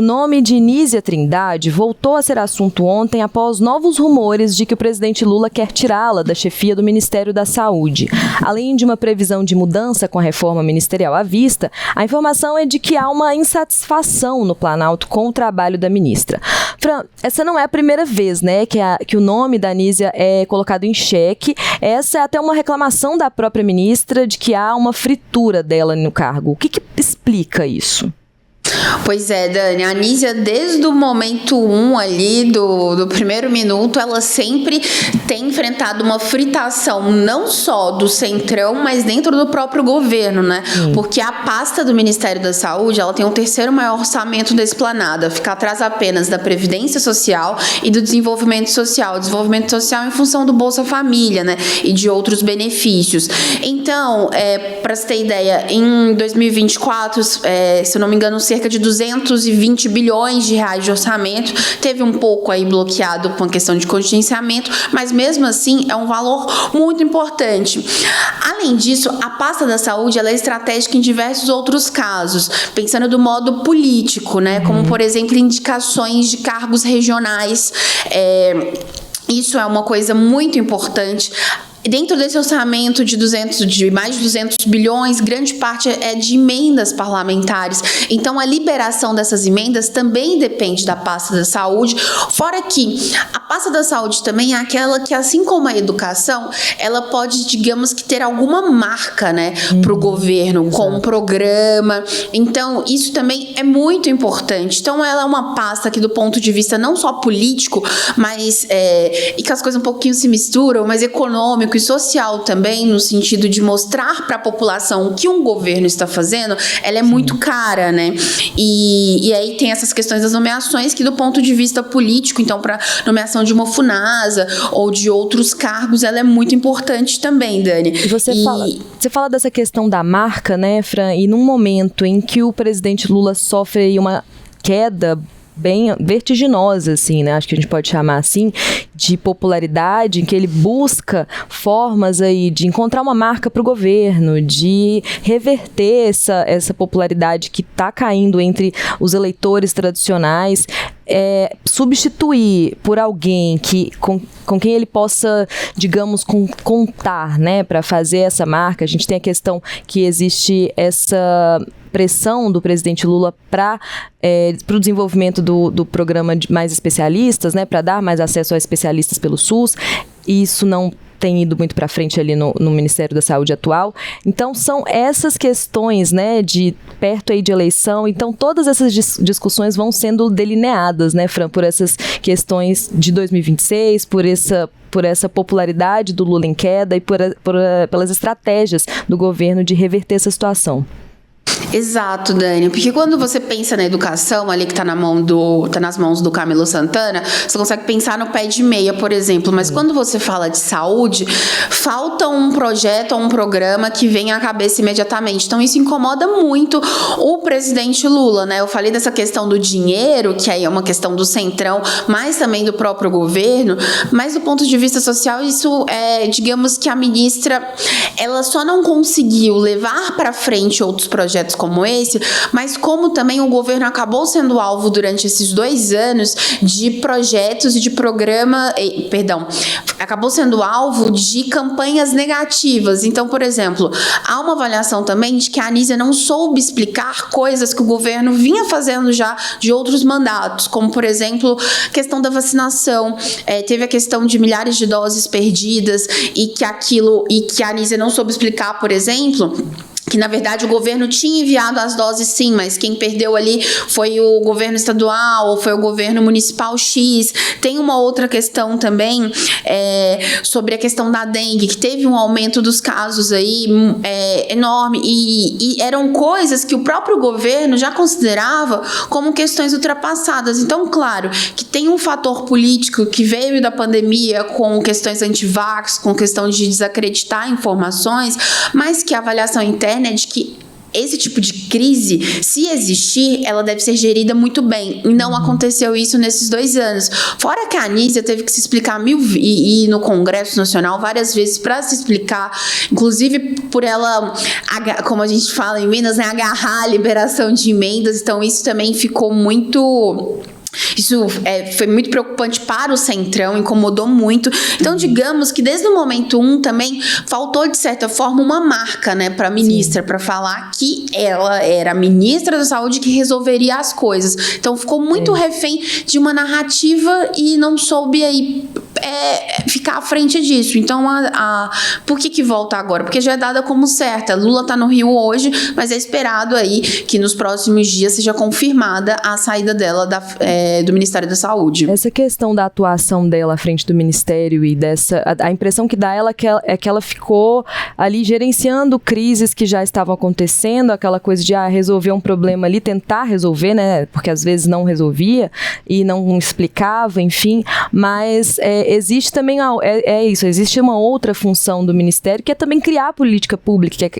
O nome de Nízia Trindade voltou a ser assunto ontem após novos rumores de que o presidente Lula quer tirá-la da chefia do Ministério da Saúde. Além de uma previsão de mudança com a reforma ministerial à vista, a informação é de que há uma insatisfação no Planalto com o trabalho da ministra. Fran, essa não é a primeira vez, né, que o nome da Nízia é colocado em xeque. Essa é até uma reclamação da própria ministra de que há uma fritura dela no cargo. O que explica isso? Pois é, Dani, a Nízia, desde o momento 1 ali, do primeiro minuto, ela sempre tem enfrentado uma fritação, não só do Centrão, mas dentro do próprio governo, né? Porque a pasta do Ministério da Saúde, ela tem o terceiro maior orçamento da esplanada, fica atrás apenas da Previdência Social e do Desenvolvimento Social. O Desenvolvimento Social em função do Bolsa Família, né? E de outros benefícios. Então, para você ter ideia, em 2024, se eu não me engano, cerca de 220 bilhões de reais de orçamento, teve um pouco aí bloqueado com a questão de contingenciamento, mas mesmo assim é um valor muito importante. Além disso, a pasta da saúde ela é estratégica em diversos outros casos, pensando do modo político, né? Como, por exemplo, indicações de cargos regionais. Isso é uma coisa muito importante. Dentro desse orçamento de mais de 200 bilhões, grande parte é de emendas parlamentares. Então, a liberação dessas emendas também depende da pasta da saúde. Fora que a pasta da saúde também é aquela que, assim como a educação, ela pode, digamos que, ter alguma marca, né, para o governo, com um programa. Então, isso também é muito importante. Então, ela é uma pasta que, do ponto de vista não só político, mas e que as coisas um pouquinho se misturam, mas econômico e social também, no sentido de mostrar para a população o que um governo está fazendo, ela é muito cara, né? E aí tem essas questões das nomeações que, do ponto de vista político, então, para nomeação de uma FUNASA ou de outros cargos, ela é muito importante também, Dani. E você fala dessa questão da marca, né, Fran? E num momento em que o presidente Lula sofre aí uma queda bem vertiginosa, assim, né? Acho que a gente pode chamar assim, de popularidade, em que ele busca formas aí de encontrar uma marca para o governo, de reverter essa popularidade que está caindo entre os eleitores tradicionais, substituir por alguém com quem ele possa, digamos, contar, né, para fazer essa marca. A gente tem a questão que existe essa pressão do presidente Lula para o desenvolvimento do programa de mais especialistas, né, para dar mais acesso a especialistas pelo SUS, e isso não tem ido muito para frente ali no Ministério da Saúde atual. Então, são essas questões, né, de perto aí de eleição. Então, todas essas discussões vão sendo delineadas, né, Fran, por essas questões de 2026, por essa popularidade do Lula em queda e pelas estratégias do governo de reverter essa situação. Exato, Dani, porque quando você pensa na educação, ali que tá nas mãos do Camilo Santana, você consegue pensar no pé de meia, por exemplo, mas quando você fala de saúde, falta um projeto ou um programa que venha à cabeça imediatamente. Então, isso incomoda muito o presidente Lula, né? Eu falei dessa questão do dinheiro, que aí é uma questão do Centrão, mas também do próprio governo, mas do ponto de vista social, isso digamos que a ministra, ela só não conseguiu levar para frente outros projetos como esse, mas como também o governo acabou sendo alvo durante esses 2 anos de projetos e de acabou sendo alvo de campanhas negativas. Então, por exemplo, há uma avaliação também de que a Nízia não soube explicar coisas que o governo vinha fazendo já de outros mandatos, como, por exemplo, a questão da vacinação. Teve a questão de milhares de doses perdidas e que a Nízia não soube explicar, por exemplo, que na verdade o governo tinha enviado as doses sim, mas quem perdeu ali foi o governo estadual ou foi o governo municipal X. Tem uma outra questão também sobre a questão da dengue, que teve um aumento dos casos aí enorme e eram coisas que o próprio governo já considerava como questões ultrapassadas. Então, claro, que tem um fator político que veio da pandemia com questões anti-vax, com questão de desacreditar informações, mas que a avaliação interna é de que esse tipo de crise, se existir, ela deve ser gerida muito bem. E não aconteceu isso nesses 2 anos. Fora que a Anísia teve que se explicar e no Congresso Nacional várias vezes para se explicar, inclusive por ela, como a gente fala em Minas, né, agarrar a liberação de emendas. Então isso também ficou muito... Isso foi muito preocupante para o Centrão, incomodou muito. Então, digamos que desde o momento 1 também faltou, de certa forma, uma marca, né, para a ministra, para falar que ela era a ministra da Saúde que resolveria as coisas. Então, ficou muito refém de uma narrativa e não soube aí ficar à frente disso. Então, por que volta agora? Porque já é dada como certa. Lula está no Rio hoje, mas é esperado aí que nos próximos dias seja confirmada a saída dela do Ministério da Saúde. Essa questão da atuação dela à frente do Ministério e a impressão que dá ela é que ela ficou ali gerenciando crises que já estavam acontecendo, aquela coisa de resolver um problema ali, tentar resolver, né, porque às vezes não resolvia e não explicava, enfim, mas existe também, existe uma outra função do Ministério que é também criar política pública,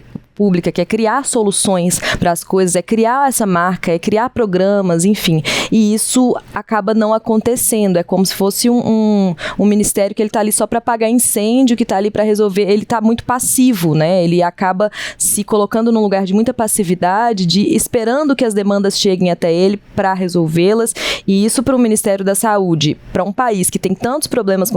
que é criar soluções para as coisas, é criar essa marca, é criar programas, enfim. E isso acaba não acontecendo. É como se fosse um ministério que ele está ali só para apagar incêndio, que está ali para resolver. Ele está muito passivo, né? Ele acaba se colocando num lugar de muita passividade, esperando que as demandas cheguem até ele para resolvê-las. E isso para o Ministério da Saúde, para um país que tem tantos problemas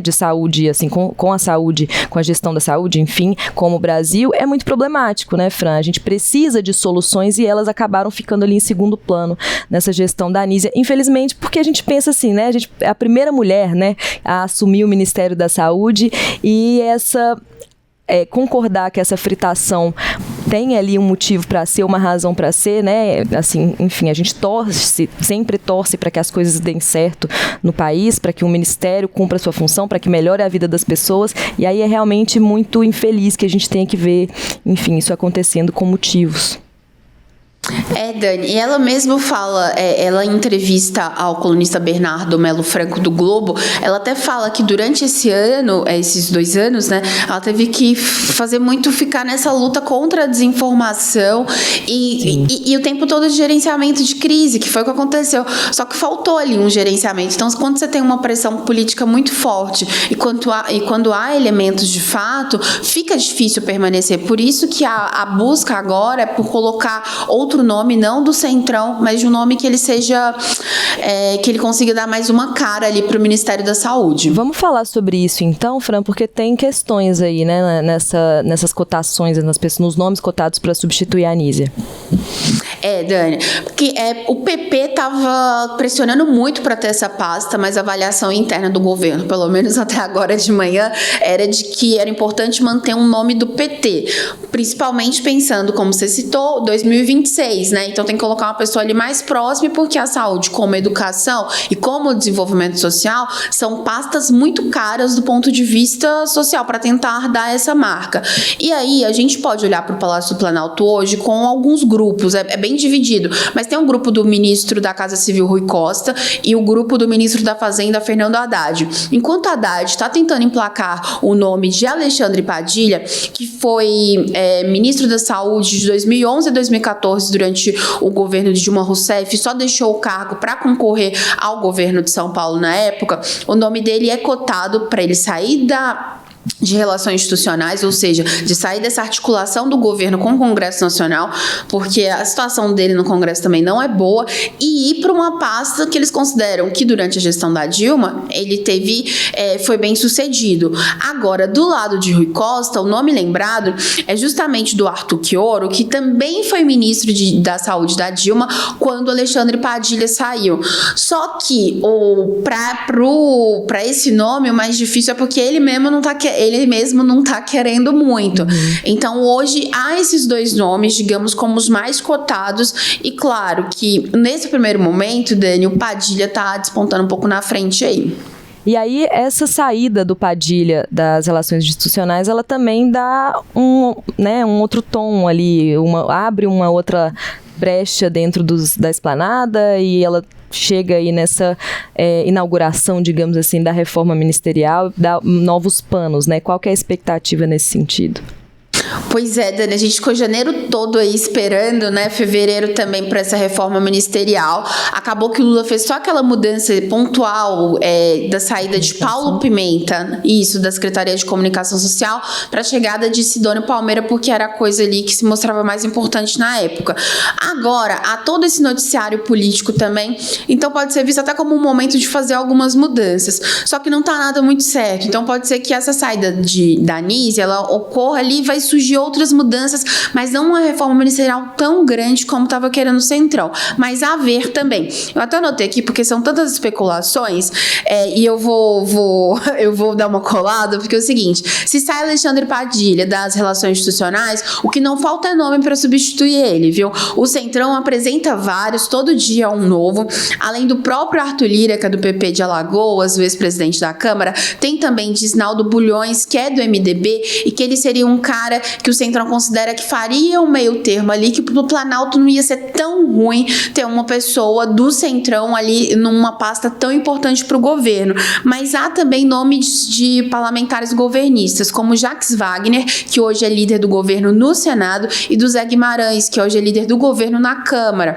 de saúde, assim, com a saúde, com a gestão da saúde, enfim, como o Brasil, é muito problemático, né, Fran? A gente precisa de soluções e elas acabaram ficando ali em segundo plano nessa gestão da Anísia. Infelizmente, porque a gente pensa assim, né? A gente é a primeira mulher, né, a assumir o Ministério da Saúde e concordar que essa fritação tem ali um motivo para ser, uma razão para ser, né? Assim, enfim, a gente sempre torce para que as coisas deem certo no país, para que o Ministério cumpra a sua função, para que melhore a vida das pessoas, e aí é realmente muito infeliz que a gente tenha que ver, enfim, isso acontecendo com motivos. Dani, e ela mesma fala, ela em entrevista ao colunista Bernardo Melo Franco do Globo, ela até fala que durante esses 2 anos, né, ela teve que ficar nessa luta contra a desinformação e o tempo todo de gerenciamento de crise, que foi o que aconteceu. Só que faltou ali um gerenciamento. Então, quando você tem uma pressão política muito forte e quando há elementos de fato, fica difícil permanecer. Por isso que a busca agora é por colocar outro nome, não do Centrão, mas de um nome que ele seja, que ele consiga dar mais uma cara ali para o Ministério da Saúde. Vamos falar sobre isso então, Fran, porque tem questões aí, né, nessas cotações, nos nomes cotados para substituir a Anísia. Dani, porque o PP estava pressionando muito para ter essa pasta, mas a avaliação interna do governo, pelo menos até agora de manhã, era de que era importante manter um nome do PT, principalmente pensando, como você citou, 2026, né? Então tem que colocar uma pessoa ali mais próxima, porque a saúde, como a educação e como o desenvolvimento social, são pastas muito caras do ponto de vista social, para tentar dar essa marca. E aí a gente pode olhar para o Palácio do Planalto hoje com alguns grupos, é bem dividido, mas tem um grupo do ministro da Casa Civil, Rui Costa, e o grupo do ministro da Fazenda, Fernando Haddad. Enquanto Haddad está tentando emplacar o nome de Alexandre Padilha, que foi ministro da Saúde de 2011 a 2014 durante o governo de Dilma Rousseff, só deixou o cargo para concorrer ao governo de São Paulo na época, o nome dele é cotado para ele sair de relações institucionais, ou seja, de sair dessa articulação do governo com o Congresso Nacional, porque a situação dele no Congresso também não é boa, e ir para uma pasta que eles consideram que durante a gestão da Dilma ele foi bem sucedido. Agora, do lado de Rui Costa, o nome lembrado é justamente do Arthur Chioro, que também foi ministro da Saúde da Dilma quando Alexandre Padilha saiu. Só que para esse nome o mais difícil é porque ele mesmo não está querendo muito. Então, hoje, há esses 2 nomes, digamos, como os mais cotados. E, claro, que nesse primeiro momento, Dani, o Padilha está despontando um pouco na frente aí. E aí, essa saída do Padilha das relações institucionais, ela também dá um outro tom ali, abre uma outra brecha dentro da esplanada, e ela chega aí nessa inauguração, digamos assim, da reforma ministerial, dá novos panos, né? Qual que é a expectativa nesse sentido? Pois é, Dani, a gente ficou janeiro todo aí esperando, né, fevereiro também para essa reforma ministerial. Acabou que o Lula fez só aquela mudança pontual da saída de Paulo Pimenta, isso, da Secretaria de Comunicação Social, para a chegada de Sidônio Palmeira, porque era a coisa ali que se mostrava mais importante na época. Agora, há todo esse noticiário político também, então pode ser visto até como um momento de fazer algumas mudanças, só que não tá nada muito certo, então pode ser que essa saída da Anísia, ela ocorra ali, vai surgir outras mudanças, mas não uma reforma ministerial tão grande como estava querendo o Centrão, mas a ver também. Eu até anotei aqui, porque são tantas especulações, e eu vou dar uma colada, porque é o seguinte, se sai Alexandre Padilha das relações institucionais, o que não falta é nome para substituir ele, viu? O Centrão apresenta vários, todo dia um novo, além do próprio Arthur Lira, que é do PP de Alagoas, o ex-presidente da Câmara, tem também Gisnaldo Bulhões, que é do MDB, e que ele seria um cara que o Centrão considera que faria um meio termo ali, que pro Planalto não ia ser tão ruim ter uma pessoa do Centrão ali numa pasta tão importante para o governo. Mas há também nomes de parlamentares governistas, como Jacques Wagner, que hoje é líder do governo no Senado, e do Zé Guimarães, que hoje é líder do governo na Câmara.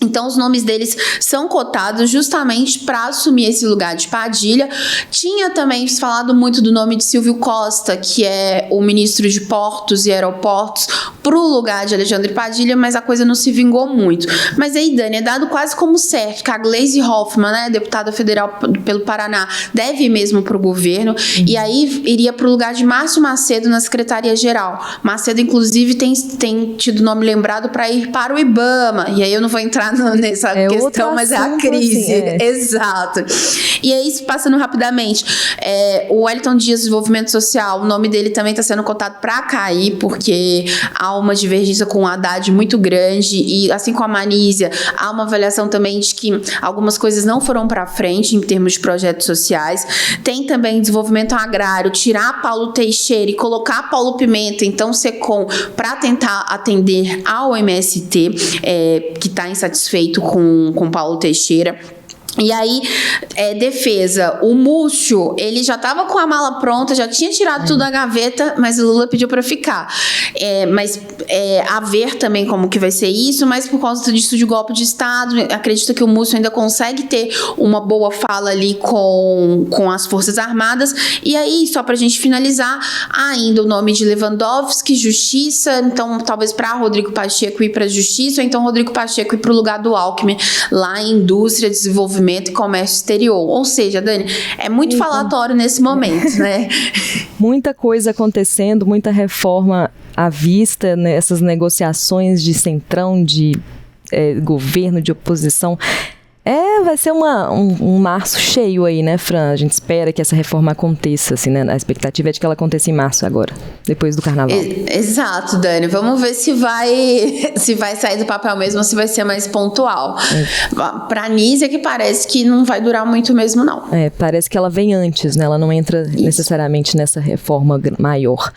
Então, os nomes deles são cotados justamente para assumir esse lugar de Padilha. Tinha também falado muito do nome de Silvio Costa, que é o ministro de Portos e Aeroportos, para o lugar de Alexandre Padilha, mas a coisa não se vingou muito. Mas aí, Dani, é dado quase como certo que a Gleisi Hoffmann, né, deputada federal pelo Paraná, deve ir mesmo para o governo, e aí iria para o lugar de Márcio Macedo na Secretaria-Geral. Macedo, inclusive, tem tido nome lembrado para ir para o IBAMA, e aí eu não vou entrar nessa questão, mas é a crise. Assim, Exato. E aí, passando rapidamente, o Wellington Dias, Desenvolvimento Social, o nome dele também está sendo cotado para cair, porque há uma divergência com o Haddad muito grande, e assim como a Anísia, há uma avaliação também de que algumas coisas não foram para frente em termos de projetos sociais. Tem também desenvolvimento agrário, tirar Paulo Teixeira e colocar Paulo Pimenta, então SECOM, para tentar atender ao MST, que está insatisfeito com Paulo Teixeira. E aí, defesa, o Múcio, ele já estava com a mala pronta, já tinha tirado tudo da gaveta, mas o Lula pediu para ficar. Mas a ver também como que vai ser isso, mas por causa disso de golpe de Estado, acredito que o Múcio ainda consegue ter uma boa fala ali com as Forças Armadas. E aí, só para a gente finalizar, ainda o nome de Lewandowski, Justiça, então talvez para Rodrigo Pacheco ir para a Justiça, ou então Rodrigo Pacheco ir para o lugar do Alckmin, lá em Indústria, Desenvolvimento e Comércio Exterior. Ou seja, Dani, é muito falatório nesse momento, né? Muita coisa acontecendo, muita reforma à vista, nessas negociações de centrão, de governo, de oposição. Vai ser um março cheio aí, né, Fran? A gente espera que essa reforma aconteça, assim, né? A expectativa é de que ela aconteça em março agora, depois do carnaval. Exato, Dani. Vamos ver se vai sair do papel mesmo ou se vai ser mais pontual. Pra Anísia, que parece que não vai durar muito mesmo, não. Parece que ela vem antes, né? Ela não entra necessariamente nessa reforma maior.